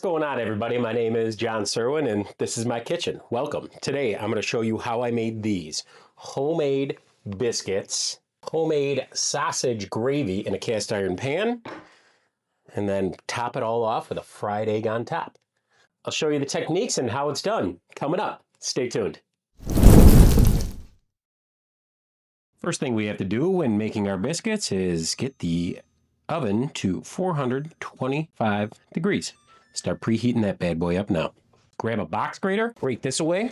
going on, everybody? My name is John Serwin and this is my kitchen. Welcome. Today I'm going to show you how I made these homemade biscuits, homemade sausage gravy in a cast iron pan, and then top it all off with a fried egg on top. I'll show you the techniques and how it's done coming up. Stay tuned. First thing we have to do when making our biscuits is get the oven to 425 degrees. Start preheating that bad boy up now. Grab a box grater, grate this away.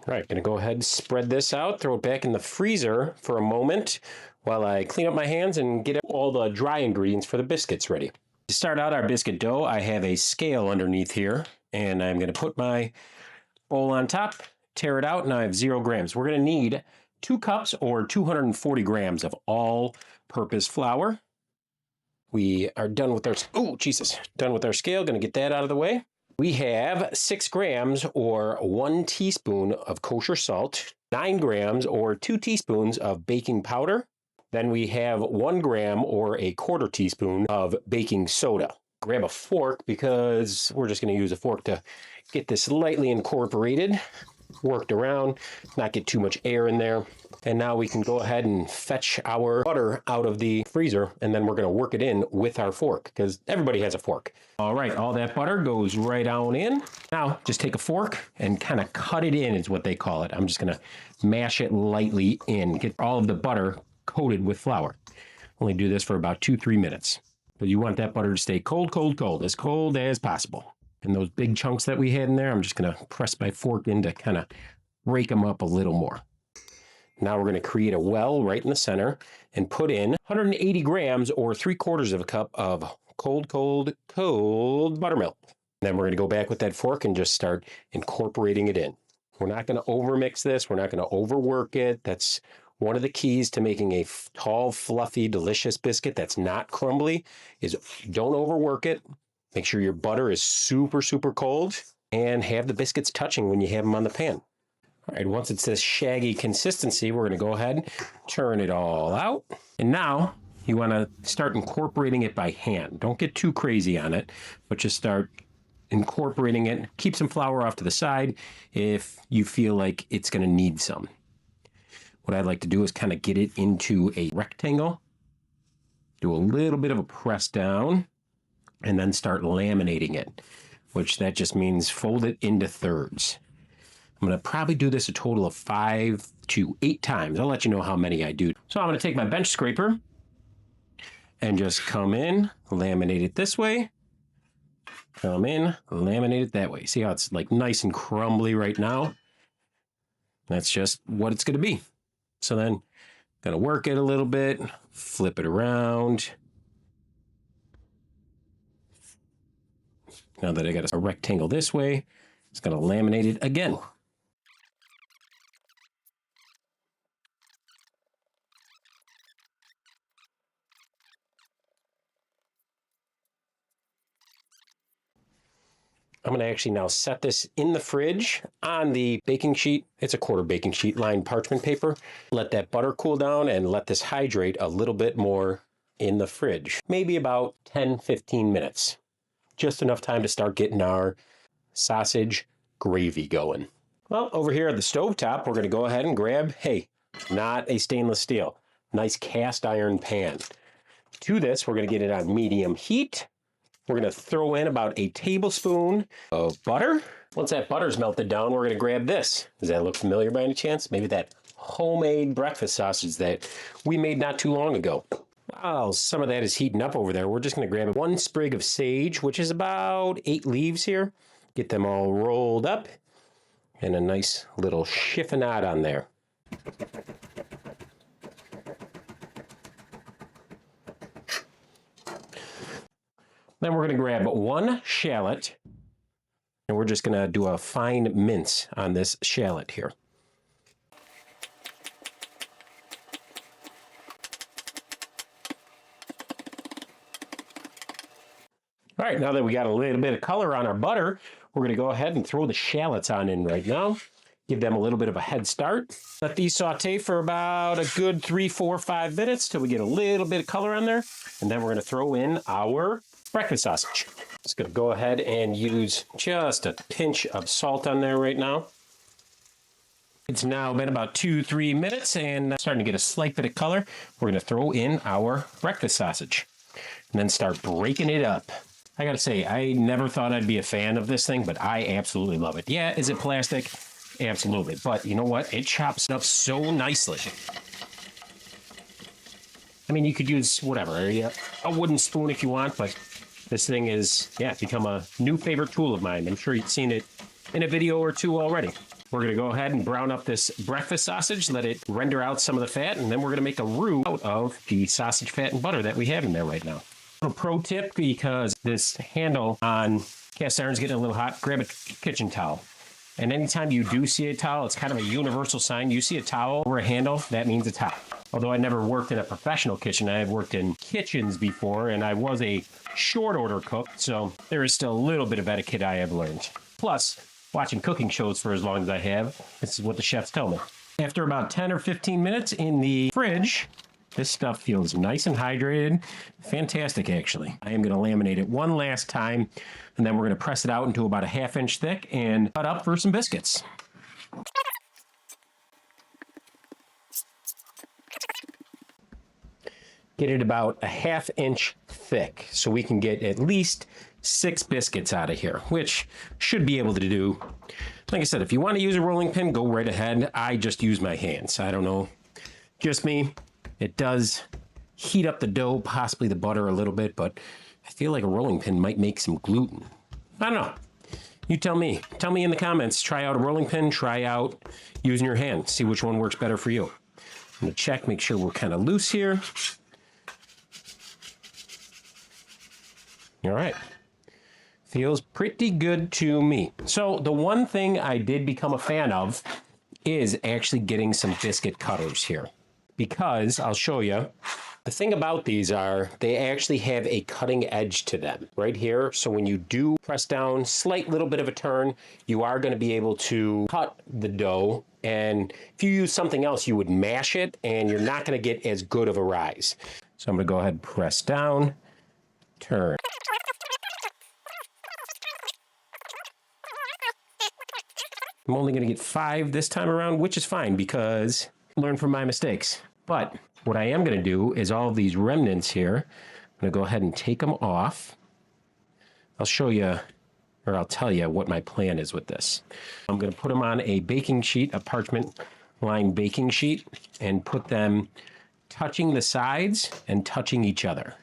All right, gonna go ahead and spread this out, throw it back in the freezer for a moment while I clean up my hands and get all the dry ingredients for the biscuits ready. To start out our biscuit dough, I have a scale underneath here, and I'm gonna put my bowl on top, tear it out, and I have 0 grams. We're gonna need 2 cups or 240 grams of all-purpose flour. We are done with our, done with our scale. Gonna get that out of the way. We have 6 grams or 1 teaspoon of kosher salt, 9 grams or 2 teaspoons of baking powder. Then we have 1 gram or a 1/4 teaspoon of baking soda. Grab a fork because we're just gonna use a fork to get this lightly incorporated, worked around, not get too much air in there. And now we can go ahead and fetch our butter out of the freezer, and then we're gonna work it in with our fork because everybody has a fork. All right, all that butter goes right on in. Now just take a fork and kind of cut it in is what they call it. I'm just gonna mash it lightly in, get all of the butter coated with flour. Only do this for about 2-3 minutes. But you want that butter to stay cold, cold, cold, as cold as possible. And those big chunks that we had in there, I'm just gonna press my fork in to kind of rake them up a little more. Now we're gonna create a well right in the center and put in 180 grams or 3/4 of a cup of cold, cold, cold buttermilk. Then we're gonna go back with that fork and just start incorporating it in. We're not gonna overmix this. We're not gonna overwork it. That's one of the keys to making a tall, fluffy, delicious biscuit that's not crumbly is don't overwork it. Make sure your butter is super, super cold and have the biscuits touching when you have them on the pan. All right, once it's this shaggy consistency, we're gonna go ahead, turn it all out. And now you wanna start incorporating it by hand. Don't get too crazy on it, but just start incorporating it. Keep some flour off to the side if you feel like it's gonna need some. What I'd like to do is kind of get it into a rectangle, do a little bit of a press down, and then start laminating it, which that just means fold it into thirds. I'm going to probably do this a total of 5 to 8 times. I'll let you know how many I do. So I'm going to take my bench scraper and just come in, laminate it this way, come in, laminate it that way. See how it's like nice and crumbly right now? That's just what it's going to be. So then, gonna work it a little bit, flip it around. Now that I got a rectangle this way, it's gonna laminate it again. I'm gonna actually now set this in the fridge on the baking sheet. It's a 1/4 baking sheet lined parchment paper. Let that butter cool down and let this hydrate a little bit more in the fridge. Maybe about 10-15 minutes. Just enough time to start getting our sausage gravy going. Well, over here at the stovetop, we're gonna go ahead and grab, not a stainless steel, nice cast iron pan. To this, we're gonna get it on medium heat. We're gonna throw in about a tablespoon of butter. Once that butter's melted down, we're gonna grab this. Does that look familiar by any chance? Maybe that homemade breakfast sausage that we made not too long ago. While some of that is heating up over there, we're just gonna grab 1 sprig of sage, which is about 8 leaves here. Get them all rolled up and a nice little chiffonade on there. Then we're going to grab 1 shallot, and we're just going to do a fine mince on this shallot here. All right, now that we got a little bit of color on our butter, we're going to go ahead and throw the shallots on in right now. give them a little bit of a head start. Let these saute for about a good 3, 4, 5 minutes till we get a little bit of color on there. And then we're going to throw in our breakfast sausage. Just going to go ahead and use just a pinch of salt on there right now. It's now been about 2, 3 minutes and starting to get a slight bit of color. We're going to throw in our breakfast sausage and then start breaking it up. I got to say, I never thought I'd be a fan of this thing, but I absolutely love it. Yeah, is it plastic? Absolutely. But you know what? It chops it up so nicely. I mean, you could use whatever, a wooden spoon if you want, but this thing is, become a new favorite tool of mine. I'm sure you've seen it in a video or two already. We're going to go ahead and brown up this breakfast sausage, let it render out some of the fat, and then we're going to make a roux out of the sausage fat and butter that we have in there right now. A little pro tip, because this handle on cast iron is getting a little hot, grab a kitchen towel. And anytime you do see a towel, it's kind of a universal sign. You see a towel over a handle, that means it's hot. Although I never worked in a professional kitchen, I have worked in kitchens before, and I was a short order cook, so there is still a little bit of etiquette I have learned. Plus, watching cooking shows for as long as I have, this is what the chefs tell me. After about 10 or 15 minutes in the fridge, this stuff feels nice and hydrated. Fantastic, actually. I am going to laminate it one last time, and then we're going to press it out into about a 1/2 inch thick and cut up for some biscuits. Get it about a 1/2 inch thick so we can get at least 6 biscuits out of here, which should be able to do. Like I said, if you want to use a rolling pin, go right ahead. I just use my hands. I don't know, just me. It does heat up the dough, possibly the butter a little bit, but I feel like a rolling pin might make some gluten. I don't know. You tell me. Tell me in the comments. Try out a rolling pin. Try out using your hand. See which one works better for you. I'm going to check, make sure we're kind of loose here. All right. Feels pretty good to me. So the one thing I did become a fan of is actually getting some biscuit cutters here. Because I'll show you, the thing about these are they actually have a cutting edge to them right here. So when you do press down, slight little bit of a turn, you are going to be able to cut the dough. And if you use something else, you would mash it and you're not going to get as good of a rise. So I'm going to go ahead and press down, turn. I'm only going to get 5 this time around, which is fine because I learned from my mistakes. But what I am going to do is all of these remnants here, I'm going to go ahead and take them off. I'll show you, or I'll tell you what my plan is with this. I'm going to put them on a baking sheet, a parchment lined baking sheet, and put them touching the sides and touching each other.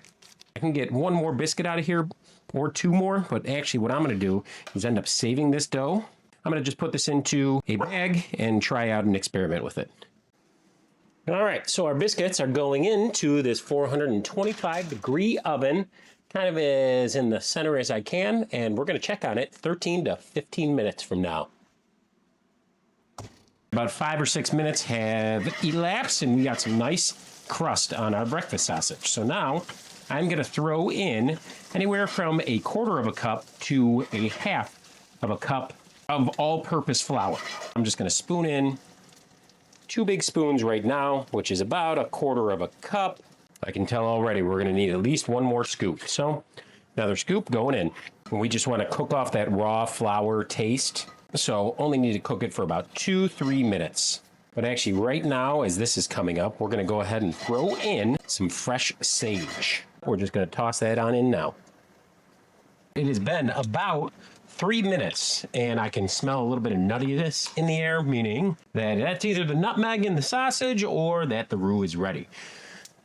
I can get 1 more biscuit out of here or 2 more, but actually what I'm going to do is end up saving this dough. I'm going to just put this into a bag and try out an experiment with it. All right, so our biscuits are going into this 425-degree oven, kind of as in the center as I can, and we're going to check on it 13 to 15 minutes from now. About 5 or 6 minutes have elapsed, and we got some nice crust on our breakfast sausage. So now I'm going to throw in anywhere from 1/4 cup to 1/2 cup of all-purpose flour. I'm just going to spoon in 2 big spoons right now, which is about 1/4 cup. I can tell already we're going to need at least 1 more scoop. So another scoop going in. And we just want to cook off that raw flour taste. So only need to cook it for about 2-3 minutes. But actually right now, as this is coming up, we're going to go ahead and throw in some fresh sage. We're just going to toss that on in now. It has been about 3 minutes, and I can smell a little bit of nuttiness in the air, meaning that that's either the nutmeg in the sausage or that the roux is ready.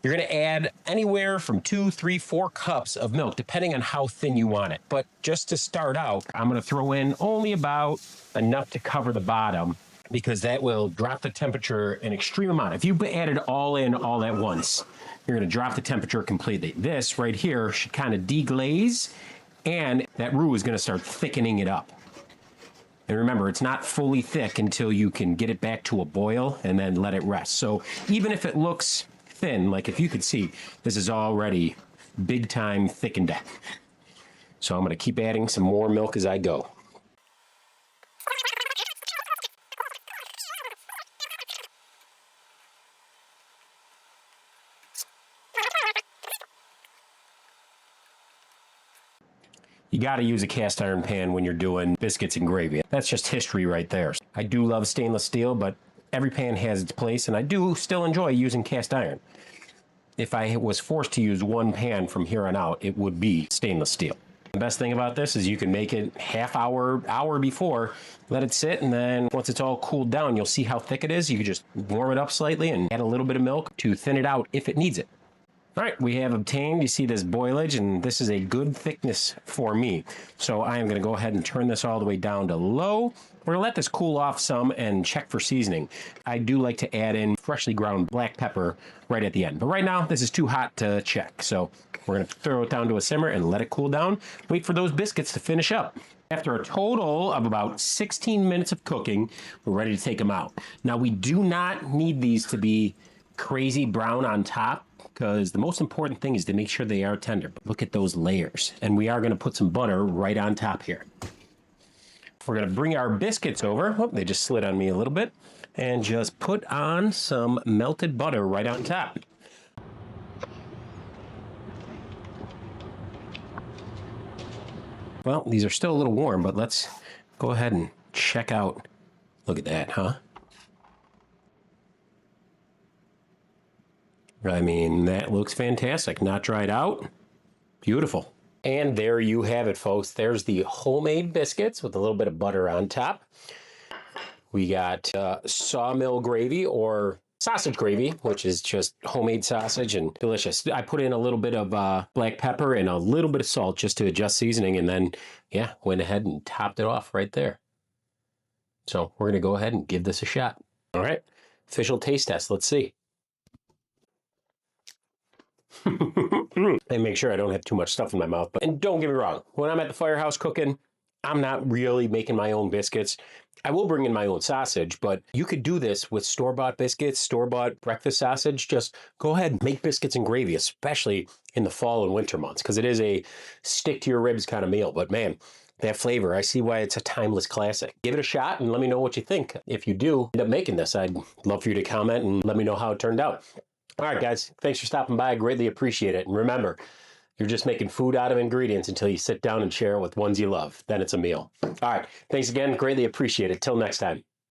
You're going to add anywhere from 2, 3, 4 cups of milk, depending on how thin you want it. But just to start out, I'm going to throw in only about enough to cover the bottom, because that will drop the temperature an extreme amount. If you add it all in all at once, you're going to drop the temperature completely. This right here should kind of deglaze, and that roux is going to start thickening it up. And remember, it's not fully thick until you can get it back to a boil and then let it rest. So even if it looks thin, like if you could see, this is already big time thickened up. So I'm going to keep adding some more milk as I go. You got to use a cast iron pan when you're doing biscuits and gravy. That's just history right there. I do love stainless steel, but every pan has its place, and I do still enjoy using cast iron. If I was forced to use one pan from here on out, it would be stainless steel. The best thing about this is you can make it half hour before, let it sit, and then once it's all cooled down, you'll see how thick it is. You can just warm it up slightly and add a little bit of milk to thin it out if it needs it. All right, we have obtained, you see this boilage, and this is a good thickness for me. So I am going to go ahead and turn this all the way down to low. We're going to let this cool off some and check for seasoning. I do like to add in freshly ground black pepper right at the end. But right now, this is too hot to check. So we're going to throw it down to a simmer and let it cool down. Wait for those biscuits to finish up. After a total of about 16 minutes of cooking, we're ready to take them out. Now, we do not need these to be crazy brown on top, because the most important thing is to make sure they are tender. But look at those layers. And we are going to put some butter right on top here. We're going to bring our biscuits over. Oh, they just slid on me a little bit. And just put on some melted butter right on top. Well, these are still a little warm, but let's go ahead and check out. Look at that, huh? I mean, that looks fantastic. Not dried out. Beautiful. And there you have it, folks. There's the homemade biscuits with a little bit of butter on top. We got sawmill gravy or sausage gravy, which is just homemade sausage and delicious. I put in a little bit of black pepper and a little bit of salt just to adjust seasoning, and then, yeah, went ahead and topped it off right there. So we're going to go ahead and give this a shot. All right, official taste test. Let's see. And make sure I don't have too much stuff in my mouth. And don't get me wrong, when I'm at the firehouse cooking, I'm not really making my own biscuits. I will bring in my own sausage, but you could do this with store-bought biscuits, store-bought breakfast sausage. Just go ahead and make biscuits and gravy, especially in the fall and winter months, because it is a stick-to-your-ribs kind of meal. But man, that flavor, I see why it's a timeless classic. Give it a shot and let me know what you think. If you do end up making this, I'd love for you to comment and let me know how it turned out. All right, guys, thanks for stopping by. I greatly appreciate it. And remember, you're just making food out of ingredients until you sit down and share it with ones you love. Then it's a meal. All right, thanks again. Greatly appreciate it. Till next time.